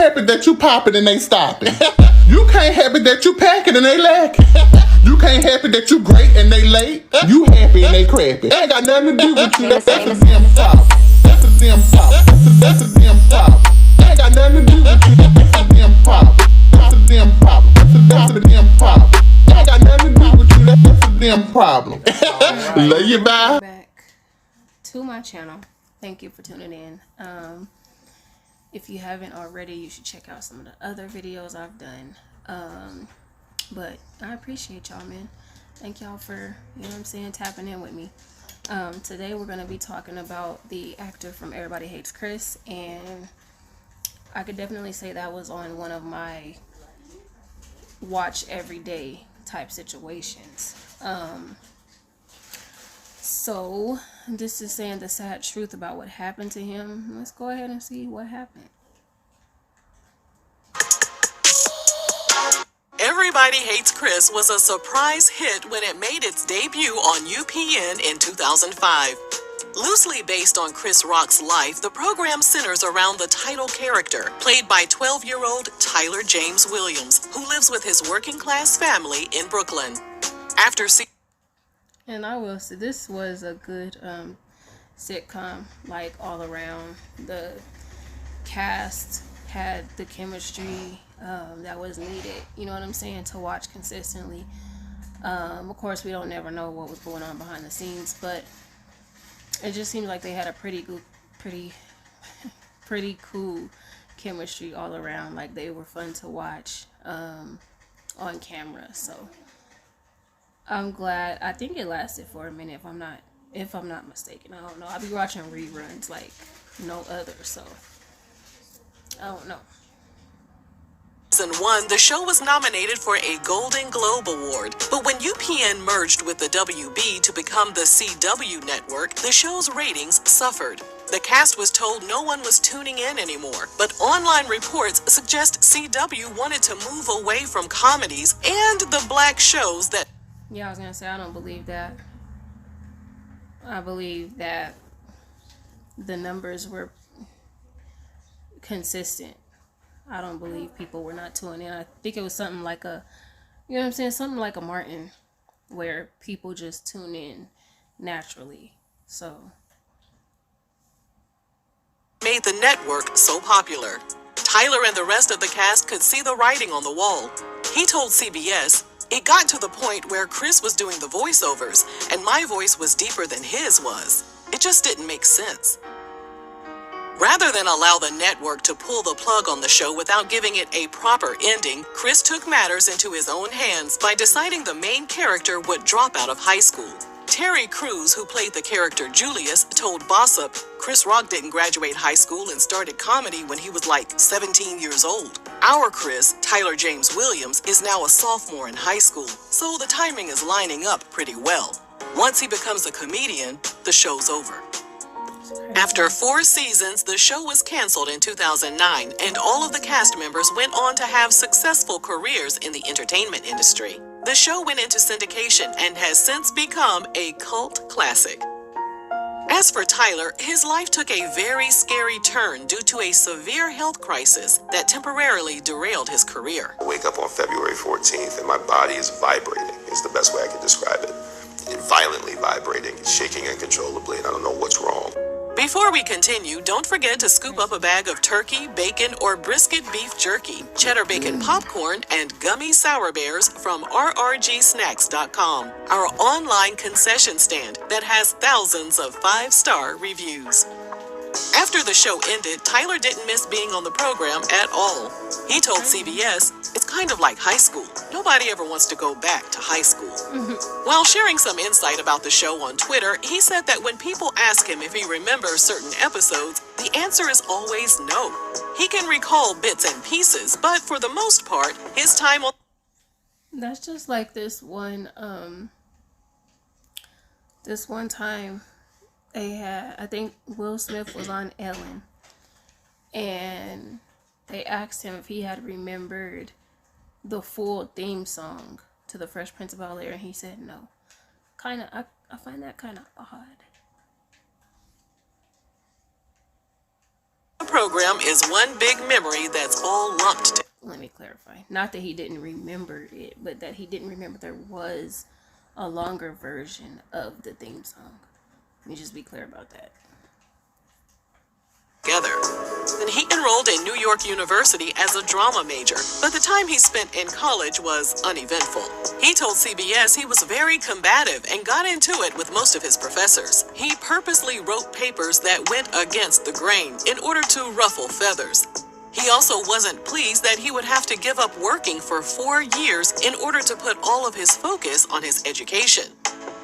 help it that you popping and they stopping. You can't help it that you packing and they lacking. You can't help it that you great and they late. You happy and they crappy. Ain't got nothing to do with you. That's a damn problem. That's a damn problem. That's a damn problem. Ain't got nothing to do with you. That's a damn problem. That's a damn problem. That's a damn problem. Ain't got nothing to do with you. That's a damn problem. Love you, bye. Back to my channel. Thank you for tuning in. If you haven't already, you should check out some of the other videos I've done. But I appreciate y'all, man. Thank y'all for, you know what I'm saying, tapping in with me. Today we're going to be talking about the actor from Everybody Hates Chris, and I could definitely say that was on one of my watch every day type situations. So this is saying the sad truth about what happened to him. Let's go ahead and see what happened. Everybody Hates Chris was a surprise hit when it made its debut on UPN in 2005. Loosely based on Chris Rock's life, the program centers around the title character, played by 12-year-old Tyler James Williams, who lives with his working-class family in Brooklyn. And I will say, this was a good sitcom, like, all around. The cast had the chemistry that was needed, you know what I'm saying, to watch consistently. Of course, we don't never know what was going on behind the scenes, but it just seemed like they had a pretty cool chemistry all around. Like, they were fun to watch on camera. So I'm glad. I think it lasted for a minute, if I'm not mistaken. I don't know. I'll be watching reruns like no other, so I don't know. Season 1, the show was nominated for a Golden Globe Award, but when UPN merged with the WB to become the CW network, the show's ratings suffered. The cast was told no one was tuning in anymore, but online reports suggest CW wanted to move away from comedies and the black shows that... Yeah, I was gonna say, I don't believe that. I believe that the numbers were consistent. I don't believe people were not tuning in. I think it was something like a, you know what I'm saying, something like a Martin, where people just tune in naturally. So made the network so popular. Tyler and the rest of the cast could see the writing on the wall. He told CBS, "It got to the point where Chris was doing the voiceovers, and my voice was deeper than his was. It just didn't make sense." Rather than allow the network to pull the plug on the show without giving it a proper ending, Chris took matters into his own hands by deciding the main character would drop out of high school. Terry Crews, who played the character Julius, told Bossip, "Chris Rock didn't graduate high school and started comedy when he was like 17 years old. Our Chris, Tyler James Williams, is now a sophomore in high school, so the timing is lining up pretty well. Once he becomes a comedian, the show's over." After 4 seasons, the show was canceled in 2009, and all of the cast members went on to have successful careers in the entertainment industry. The show went into syndication and has since become a cult classic. As for Tyler, his life took a very scary turn due to a severe health crisis that temporarily derailed his career. I wake up on February 14th and my body is vibrating, is the best way I can describe it. Violently vibrating, shaking uncontrollably, and I don't know what's wrong. Before we continue, don't forget to scoop up a bag of turkey, bacon, or brisket beef jerky, cheddar bacon popcorn, and gummy sour bears from rrgsnacks.com, our online concession stand that has thousands of 5-star reviews. After the show ended, Tyler didn't miss being on the program at all. He told CBS, "It's kind of like high school. Nobody ever wants to go back to high school." While sharing some insight about the show on Twitter, he said that when people ask him if he remembers certain episodes, the answer is always no. He can recall bits and pieces, but for the most part, his time on... That's just like this one time they had, I think Will Smith was on Ellen, and they asked him if he had remembered the full theme song to the Fresh Prince of Bel-Air, and he said no. I find that kind of odd. program is one big memory that's all lumped together. Let me clarify. Not that he didn't remember it, but that he didn't remember there was a longer version of the theme song. Let me just be clear about that. And he enrolled in New York University as a drama major, but the time he spent in college was uneventful. He told CBS he was very combative and got into it with most of his professors. He purposely wrote papers that went against the grain in order to ruffle feathers. He also wasn't pleased that he would have to give up working for 4 years in order to put all of his focus on his education.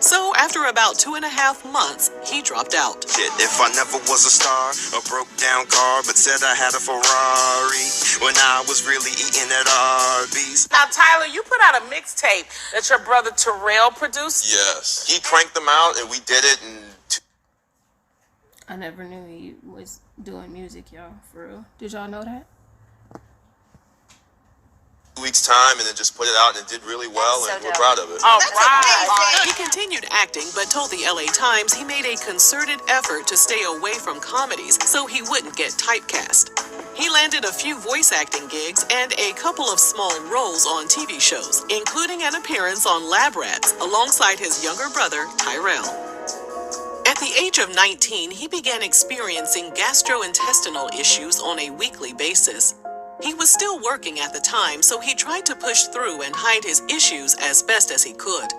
So after about 2.5 months, he dropped out. Shit, if I never was a star, a broke down car, but said I had a Ferrari when I was really eating at Arby's. Now, Tyler, you put out a mixtape that your brother Terrell produced. Yes. He cranked them out, and we did it in I never knew he was doing music, y'all, for real. Did y'all know that? 2 weeks' time, and then just put it out, and it did really well, and we're proud of it. All right. He continued acting, but told the LA Times he made a concerted effort to stay away from comedies so he wouldn't get typecast. He landed a few voice acting gigs and a couple of small roles on TV shows, including an appearance on Lab Rats alongside his younger brother, Tyrell. At the age of 19, he began experiencing gastrointestinal issues on a weekly basis. He was still working at the time, so he tried to push through and hide his issues as best as he could.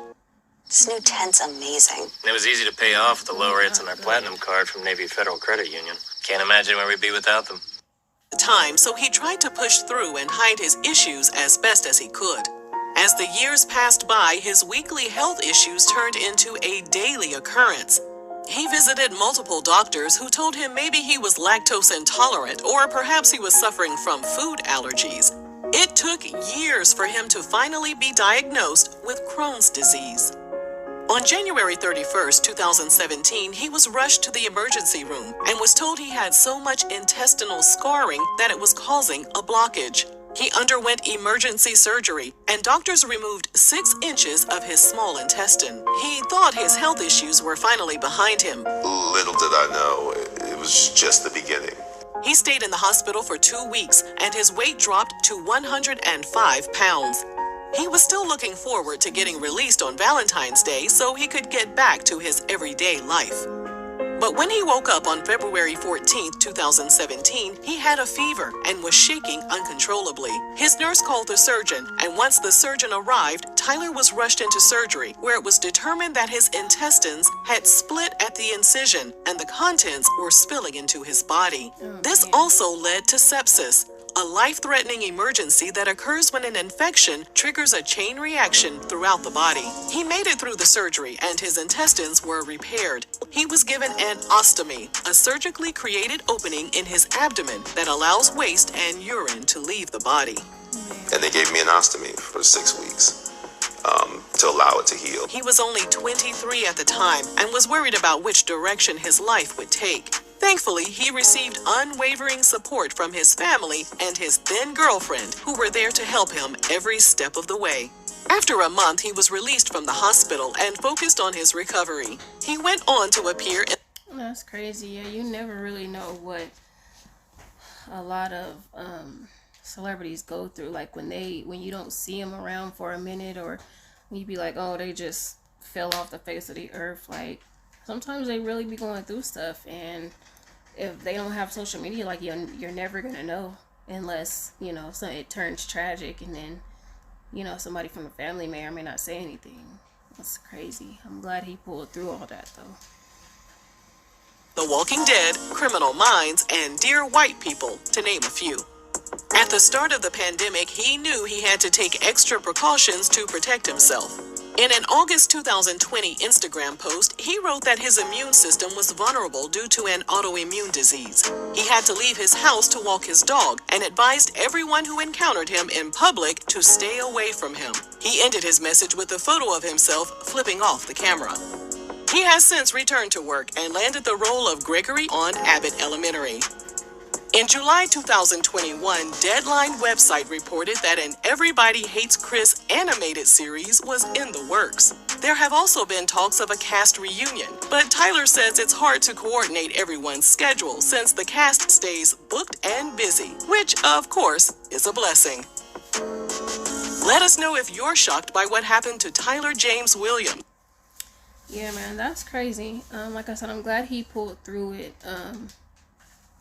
This new tent's amazing. And it was easy to pay off with the low rates on our Platinum card from Navy Federal Credit Union. Can't imagine where we'd be without them. Time, so he tried to push through and hide his issues as best as he could. As the years passed by, his weekly health issues turned into a daily occurrence. He visited multiple doctors who told him maybe he was lactose intolerant or perhaps he was suffering from food allergies. It took years for him to finally be diagnosed with Crohn's disease. On January 31st, 2017, he was rushed to the emergency room and was told he had so much intestinal scarring that it was causing a blockage. He underwent emergency surgery, and doctors removed 6 inches of his small intestine. He thought his health issues were finally behind him. Little did I know, it was just the beginning. He stayed in the hospital for 2 weeks, and his weight dropped to 105 pounds. He was still looking forward to getting released on Valentine's Day so he could get back to his everyday life. But when he woke up on February 14, 2017, he had a fever and was shaking uncontrollably. His nurse called the surgeon, and once the surgeon arrived, Tyler was rushed into surgery, where it was determined that his intestines had split at the incision and the contents were spilling into his body. This also led to sepsis, a life-threatening emergency that occurs when an infection triggers a chain reaction throughout the body. He made it through the surgery and his intestines were repaired. He was given an ostomy, a surgically created opening in his abdomen that allows waste and urine to leave the body. And they gave me an ostomy for 6 weeks to allow it to heal. He was only 23 at the time and was worried about which direction his life would take. Thankfully, he received unwavering support from his family and his then girlfriend, who were there to help him every step of the way. After a month, he was released from the hospital and focused on his recovery. He went on to appear in... That's crazy. Yeah, you never really know what a lot of celebrities go through. Like when you don't see them around for a minute, or when you be like, oh, they just fell off the face of the earth. Like sometimes they really be going through stuff, and if they don't have social media, like you're never gonna know unless so it turns tragic, and then somebody from the family may or may not say anything. That's crazy. I'm glad he pulled through all that though. The Walking Dead, Criminal Minds, and Dear White People, to name a few. At the start of the pandemic, he knew he had to take extra precautions to protect himself. In an August 2020 Instagram post, he wrote that his immune system was vulnerable due to an autoimmune disease. He had to leave his house to walk his dog and advised everyone who encountered him in public to stay away from him. He ended his message with a photo of himself flipping off the camera. He has since returned to work and landed the role of Gregory on Abbott Elementary. In July 2021, Deadline website reported that an Everybody Hates Chris animated series was in the works. There have also been talks of a cast reunion, but Tyler says it's hard to coordinate everyone's schedule since the cast stays booked and busy, which, of course, is a blessing. Let us know if you're shocked by what happened to Tyler James Williams. Yeah, man, that's crazy. Like I said, I'm glad he pulled through it.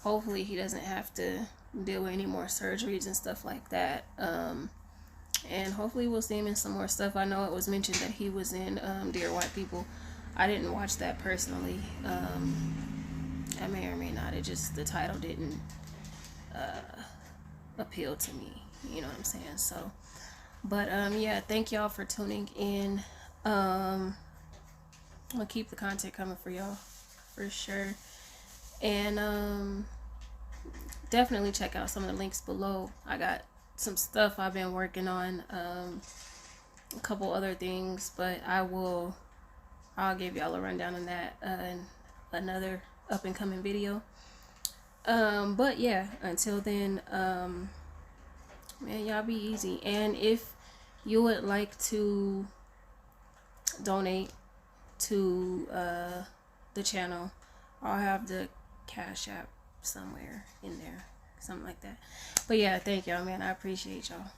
Hopefully he doesn't have to deal with any more surgeries and stuff like that. And hopefully we'll see him in some more stuff. I know it was mentioned that he was in Dear White People. I didn't watch that personally. I may or may not. It just, the title didn't appeal to me. You know what I'm saying? So, but yeah, thank y'all for tuning in. I'm gonna keep the content coming for y'all for sure. And definitely check out some of the links below. I got some stuff I've been working on, a couple other things, but I'll give y'all a rundown on that in another up and coming video. But yeah, until then, man, y'all be easy. And if you would like to donate to the channel, I'll have the Cash App somewhere in there, something like that. But yeah, thank y'all, man. I appreciate y'all.